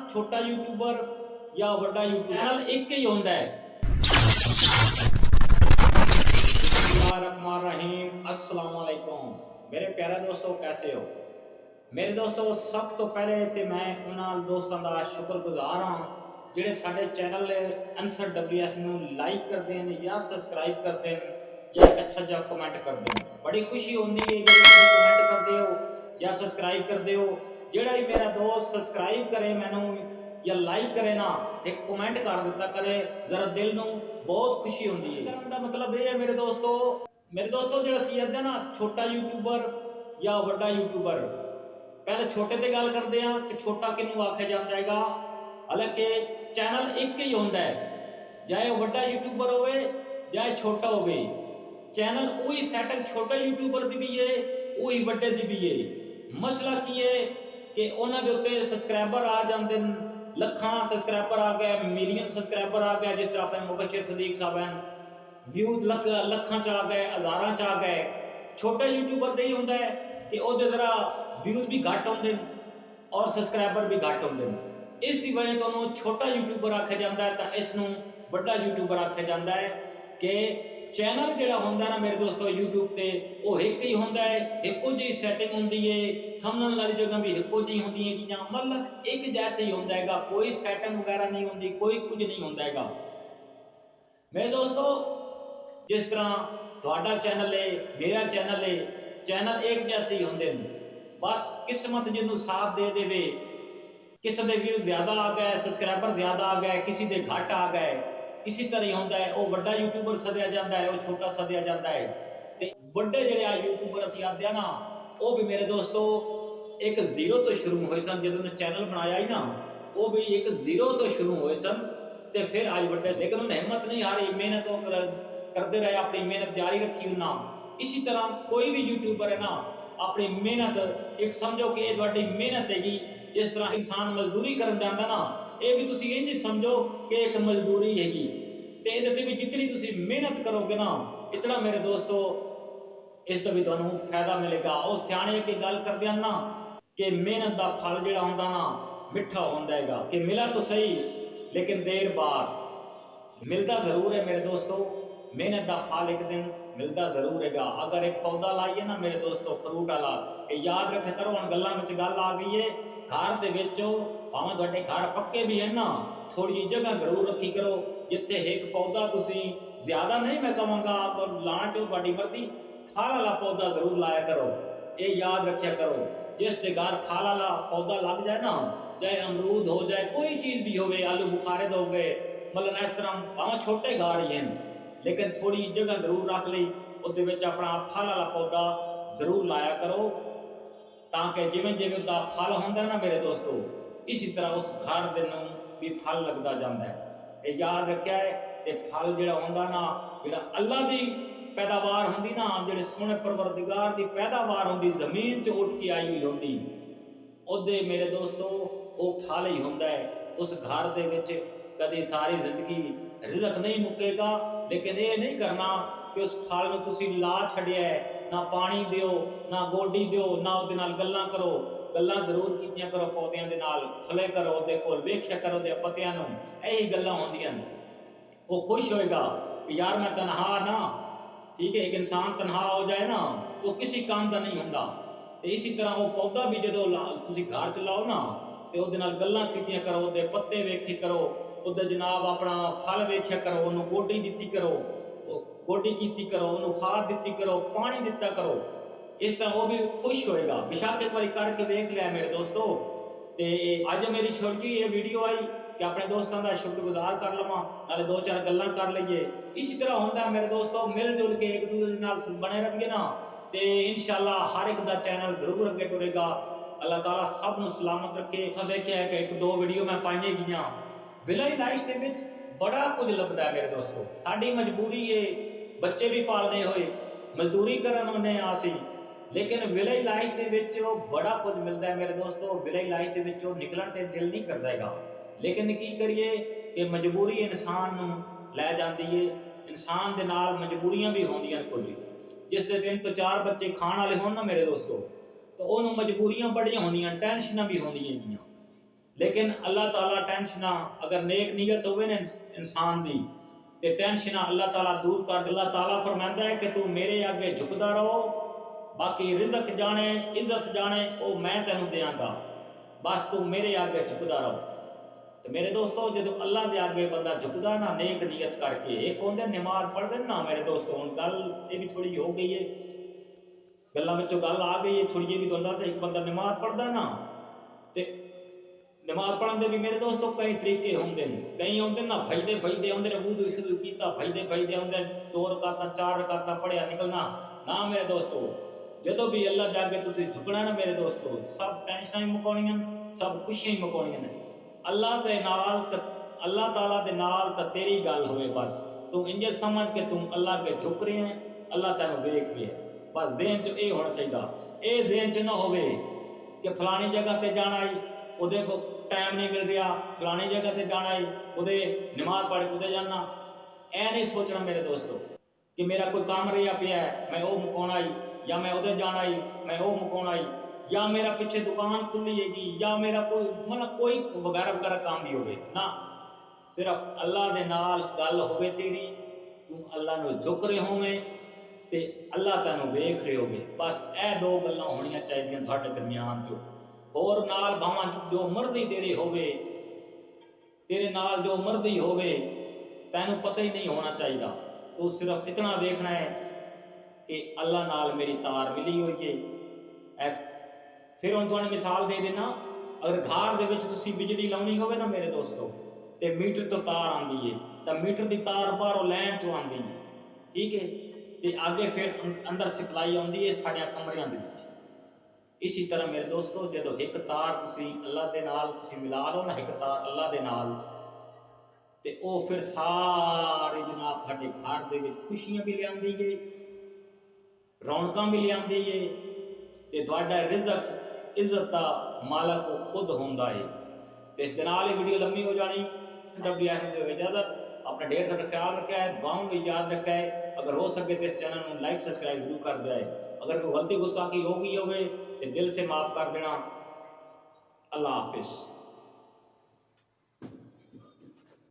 छोटा यूट्यूबर या वड्डा यूट्यूबर चैनल एक ही होंदा है। बिस्मिल्लाहिर्रहमानिर्रहीम, अस्सलाम वालेकुम मेरे प्यारे दोस्तों, कैसे हो मेरे दोस्तों। सब तो पहले तो मैं उन्होंने दोस्तों का शुक्रगुजार हाँ ਜਿਹੜੇ ਸਾਡੇ चैनल आंसर WS ਨੂੰ लाइक करते हैं या सबसक्राइब करते हैं या अच्छा जा कमेंट करते हैं। बड़ी खुशी होती है जो कमेंट करते हो या सबसक्राइब करते हो। ਜਿਹੜਾ भी मेरा दोस्त सबसक्राइब करे मैनू या लाइक करे ना, एक कमेंट कर दिता करे, जरा दिल ਨੂੰ बहुत खुशी होती है। ਕਰਨ ਦਾ मतलब ये है मेरे दोस्तों ਜਿਹੜਾ ਸੀ ਅੱਧਾ ਨਾ छोटा यूट्यूबर या ਵੱਡਾ यूट्यूबर। पहले छोटे ते गल करते हैं कि छोटा किनू आख्या जाता है। हालांकि चैनल एक ही होंदा है, चाहे वड्डा यूट्यूबर होवे चाहे छोटा होवे। चैनल वही सैटिंग छोटा यूट्यूबर की भी है, वही वड्डे की भी है। मसला की है कि उन्होंने दे उत्ते सबसक्राइबर आ जाते हैं, लखां सबसक्राइबर आ गए, मिलियन सबसक्राइबर आ गए। जिस तरह अपने मुबशर सदीक साहब हैं, व्यूज लखां च आ गए, हज़ारां च आ गए। छोटा यूट्यूबर का ही होंदा है कि उहदे जरा व्यूज भी घट होंदे और सबसक्राइबर भी घट होंदे। इसकी वजह तो छोटा यूट्यूबर आख्या जाता है, तो इसनू वड्डा यूट्यूबर आख्या जाता है। कि चैनल जिहड़ा होंदा ना मेरे दोस्तों यूट्यूब ते वो एक ही होंदा है, एको जी सैटिंग होंदी है, थंबनेल वाली जगह भी एको जी होंदी है, चीज़ां मतलब एक जैसे ही होंदा है। कोई सैटिंग वगैरह नहीं होंदी, कोई कुछ नहीं होंदा है मेरे दोस्तों। जिस तरह तुहाडा चैनल है, मेरा चैनल है, चैनल एक जैसे ही होंदे ने। बस किस्मत जिन्हों साथ दे देवे, किसी के व्यूज ज़्यादा आ गए, सबसक्राइबर ज़्यादा आ गए, किसी के घट आ गए, इसी तरह ही होंदा है। वो वड्डा यूट्यूबर सद्या जाता है, वो छोटा सद्या जाता है। तो वड्डे जिहड़े आ यूट्यूबर असीं आखदे ना, वो भी मेरे दोस्तों एक जीरो तो शुरू होए सन। जदों ने चैनल बनाया ही ना, वो भी एक जीरो तो शुरू होए सन, तो फिर अज वड्डे। लेकिन उन्हें हिम्मत नहीं हारी, मेहनत करते रहे, अपनी मेहनत जारी रखी उन्हें। इसी तरह कोई भी यूट्यूबर है ना, अपनी मेहनत एक समझो कि ये तुहाडी मेहनत हैगी। जिस तरह इंसान मजदूरी करन जांदा ना, ये भी तुसीं इंज समझो कि एक मजदूरी हैगी। ते इहदे ते भी जितनी तुसीं मेहनत करोगे ना, इतना मेरे दोस्तों इसका भी तुहानूं फायदा मिलेगा। और सियाणे एक गल करदे हन ना कि मेहनत का फल जिहड़ा हुंदा ना मिठा हुंदा हैगा। कि मिला तो सही लेकिन देर बाद मिलता जरूर है मेरे दोस्तों। मेहनत का फल एक दिन मिलता जरूर है। अगर एक पौधा लाइए ना मेरे दोस्तों फ्रूट वाला, याद रखे करो। हम गल्लां विच गल आ गई है, घर दे विच भावें तुहाडे घर पक्के भी है ना, थोड़ी जी जगह जरूर रखी करो जिथे एक पौधा तुसीं ज़्यादा नहीं मैं कहांगा अगर लाना चाहो तुहाडी मर्जी, फल वाला पौधा जरूर लाया करो। ये याद रखा करो, जिस दे घर फल वाला पौधा लग जाए ना, चाहे अमरूद हो जाए, कोई चीज़ भी होवे, आलू बुखारे हो गए, मतलब इस तरह भावें छोटे घर ही हैं, लेकिन थोड़ी जगह जरूर रख ली, उसदे विच अपना फल वाला पौधा जरूर लाया करो। ताकि जिमें जिमें उसका फल होंदा ना मेरे दोस्तों, इसी तरह उस घर दे नूं भी फल लगता जाता है। ये याद रखा है कि फल जिहड़ा होंदा ना, जिहड़ा अल्लाह दी पैदावार होंदी ना, जिहड़े सोहणे परवरदिगार दी पैदावार होंदी, जमीन च उठ के आई हुई होंदी, उहदे मेरे दोस्तों वो फल ही होंदा है। उस घर दे विच कदी सारी जिंदगी रिजक नहीं मुकेगा, लेकिन ये नहीं करना कि उस फल नूं तुसीं ला छड्डिया है, ना पानी दिओ, ना गोडी दिओ, ना उहदे नाल गल्लां करो। गल्लां जरूर कीतियां करो, पौधिਆਂ ਦੇ ਨਾਲ खले करो, उहदे कोल वेखिया करो दे पत्तियां नूं। यही गल्लां होंदियां ने। वो खुश होएगा कि यार मैं तनहा ना, ठीक है। एक इंसान तनहा हो जाए ना तो किसी काम का नहीं होंदा। तो इसी तरह वो पौधा भी जो तुसीं घर च लाओ ना, तो उहदे नाल गल्लां कीतियां करो, उहदे पत्ते वेखी करो, उहदे जनाब अपना फल वेखिया करो, उन्होंने गोडी दित्ती करो, गोडी कीती करो, उन्होंने खाद दित्ती करो, पानी दिता करो। इस तरह वो भी खुश होएगा। बेशक एक बार करके वेख लिया मेरे दोस्तों। तो अज मेरी छोटी ये वीडियो आई कि अपने दोस्तों का शुक्रगुजार कर लवां, नाले दो चार गल्लां कर लईए। इसी तरह होंदा है मेरे दोस्तों, मिल जुल के एक दूसरे नाल बने रहिए ना, तो इंशाअल्लाह हर एक दा चैनल जरूर अगे टुरेगा। अल्लाह ताला सब नूं सलामत रखे। देखिया है कि एक दो वीडियो मैं पाईयां गईयां, विलेज लाइफ के विच बड़ा कुछ लभदा है मेरे दोस्तों। साडी मजबूरी है, बच्चे भी पालने होए, मजदूरी करन ओने आसी, लेकिन विलेज लाइफ के विच बड़ा कुछ मिलता है मेरे दोस्तों। विलेज लाइफ के विच निकलण ते दिल नहीं करदा हैगा, लेकिन की करिए कि मजबूरी इंसान नूं लै जांदी है। इंसान दे नाल मजबूरियां भी होंदियां कुछ। जिस दे 3 तो 4 बच्चे खाण वाले होण ना मेरे दोस्तों, तो उहनूं मजबूरियां बड़ियां होंदियां, टेंशनां भी होंदियां जियां। लेकिन अल्लाह ताला टेंशना अगर नेक नीयत होवे ना इंसान दी ते टेंशना अल्लाह ताला दूर कर दे। अल्लाह ताला फरमांदा है कि तू मेरे आगे झुकदा रहो, बाकी रिज़्क जाने इज्जत जाने ओ मैं तेनू देंगा, बस तू मेरे आगे झुकदा रहो। तो मेरे दोस्तों जो अल्लाह के आगे बंदा झुकदा ना नेक नीयत करके, एक होंगे नमाज पढ़ते ना मेरे दोस्तों, हुण गल ये भी थोड़ी हो गई है, गल्लां विचों गल आ गई है थोड़ी जी भी। तुहानूं दस एक बंदा नमाज पढ़दा ना ते नमाज पढ़न दे भी मेरे दोस्तों कई तरीके होंगे, कई आउंदे ना भजदे भजदे आउंदे ने, वुदू शुरू कीता भजदे भजदे आउंदे 2 रकातां 4 रकातां पढ़िया निकलना ना मेरे दोस्तों। जदों भी अल्लाह दे अगे तुसीं झुकना ना मेरे दोस्तों, सब टेंशनां ही मुकाउणियां, सब खुशियां ही मुकाउणियां ने। अल्लाह दे नाल अल्लाह ताला दे नाल तां तेरी गल होवे, बस तू इंज समझ के तू अल्लाह के झुक रहे हैं, अल्लाह तैनूं वेख रहे है, बस ज़हन च ये होना चाहिए। ये ज़हन च ना होवे कि फलानी जगह ते जाना है उहदे को टाइम नहीं मिल रहा, फलानी जगह ते जाना है उहदे नमाज पढ़ के जाना। ऐ नहीं सोचना मेरे दोस्तों कि मेरा कोई काम रहा पिया है मैं वो मुकाउणा है, या मैं उधर जाना है मैं वो मुकाउणा है, या मेरा पिछे दुकान खुली हैगी, या मेरा कोई मतलब कोई वगैरह वगैरह काम भी होवे ना, सिर्फ अल्लाह दे नाल गल होवे तेरी, तू अल्लाह नूं झुक रहे होवे ते अल्लाह तैनूं वेख रहे होगे, बस ए 2 गल्लां होणियां चाहिदियां तुहाडे दरमियान चो। होर नाल भावां जो मर्जी तेरे होवे, तेरे नाल जो मर्जी होवे तैनूं पता ही नहीं होना चाहिए, तू सिर्फ इतना देखना है कि अल्लाह नाल मेरी तार मिली हुई है। फिर हुण तुहानूं मिसाल दे देना, अगर घर दे विच तुसीं बिजली लाउणी होवे ना मेरे दोस्तों ते मीटर तो तार आंदी है, तो मीटर की तार बाहरों लैन चों आंदी है, ठीक है, तो आगे फिर अंदर सप्लाई आउंदी है साढ़े कमरियां दे विच। इसी तरह मेरे दोस्तों जो एक तार तुसीं अल्लाह दे नाल तुसीं मिला लो ना, एक तार अल्लाह दे नाल, ते ओ फिर सारी जनाब साडे घर दे विच खुशियां भी लिआंदी है, रौनकां भी लिआंदी है, ते तुहाडा रिज़क इज्जत का मालक वो खुद होंदा है। तो इस दे नाल ही वीडियो लंबी हो जानी, WS जो इजाजत, अपना ढेर सारा ख्याल रखा है, दुआओं में याद रखा है, अगर हो सके तो इस चैनल को लाइक सब्सक्राइब जरूर कर दिया है। अगर कोई गलती गुस्सा की हो गई होवे तो दिल से माफ़ कर देना। अल्लाह हाफिज़।